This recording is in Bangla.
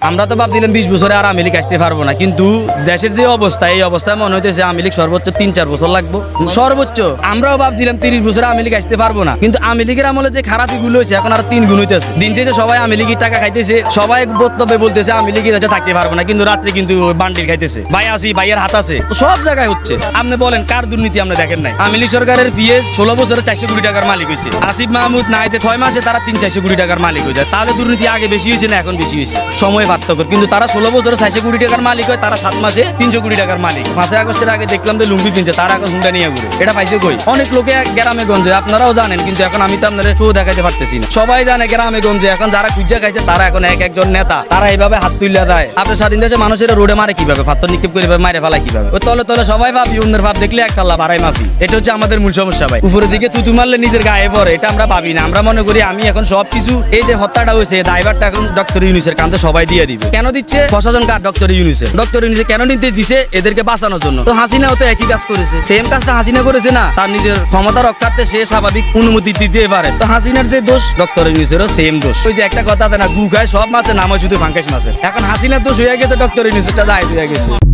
আমরা তো ভাবছিলাম 20 বছরে আর আওয়ামী লীগ আসতে পারবো না, কিন্তু দেশের যে অবস্থা, এই অবস্থায় মনে হইতেছে আওয়ামী লীগ সর্বোচ্চ 3-4 বছর লাগবো সর্বোচ্চ। আমরাও ভাবছিলাম 30 বছরে আওয়ামী লীগ আসতে পারবো না, কিন্তু আওয়ামী লীগের আমলে যে খারাপই গুলো হয়েছে এখন আর 3 গুণ হইতেছে। দিন শেষে সবাই আওয়ামী লীগের টাকা খাইতেছে, সবাই বক্তব্যে বলতেছে আওয়ামী লীগের কাছে থাকতে পারবো না, কিন্তু রাত্রে কিন্তু বান্ডিল খাইতেছে, ভাই আসি ভাইয়ের হাত আছে, তো সব জায়গায় হচ্ছে। আপনি বলেন কার দুর্নীতি আপনি দেখেন নাই? আওয়ামী লীগ সরকারের পিএস 16 বছরে 400 কোটি টাকার মালিক হয়েছে। আসিফ মাহমুদ নাইতে 6 মাসে তারা 300-400 কোটি টাকার মালিক হয়ে যায়। তাহলে দুর্নীতি আগে বেশি হয়েছে না এখন বেশি হয়েছে? সময় পার্থক্য। কিন্তু তারা 16 বছরে 400 কোটি টাকার মালিক হয়, তারা 7 মাসে 300 কোটি টাকার মালিক। 5 আগস্টের আগে দেখলাম যে লুঙ্গি কিনছে, তারা এখন হুন্ডা নিয়ে ঘুরে। এটা পাইছে কই? অনেক লোকে গ্রামে গঞ্জে, আপনারাও জানেন, কিন্তু এখন আমি তো আপনাদের শো দেখাতে পারতেছি না। সবাই জানে গ্রামে গঞ্জে এখন যারা খুঁজা খাইছে তারা এখন একজন নেতা, তারা এইভাবে হাত তুলে দেয়। আপনার স্বাধীন দেশে মানুষের রোডে মারে কিভাবে, পাথর নিক্ষেপ করে মারে ফেলায় কিভাবে? ওই তলে তলে সবাই ভাবি, অন্যের ভাব দেখলে এক কাল্লা বাড়াই মাফি। এটা হচ্ছে আমাদের মূল সমস্যা ভাই। উপরের দিকে তুতু মারলে নিজের গায়ে পড়ে, এটা আমরা ভাবি না। আমরা মনে করি আমি এখন সবকিছু, এই যে হত্যাটা হয়েছে দায়ভারটা এখন ডক্টর ইউনূসের কাঁধে সবাই দিয়ে দিবে। কেন দিচ্ছে? প্রশাসন কার? ডক্টর ইউনূসের। ডক্টর ইউনূসে কেন নির্দেশ দিছে? এদেরকে বাঁচানোর জন্য। তো হাসিনাও তো একই কাজ করেছে, সেম কাজটা হাসিনা করেছে না? তার নিজের ক্ষমতা রক্ষার্থে সে স্বাভাবিক অনুমতি দিতে পারে। তো হাসিনার যে দোষ, ডক্টর ইউনূসেরও সেম দোষ। ওই যে একটা কথা আছে না, গু খায় সব মাছের নাম হয় শুধু ফাঙ্কাস মাছের। এখন হাসিনার দোষ হয়ে গেছে, ডক্টর ইউনূসেরটা দায় হয়ে গেছে।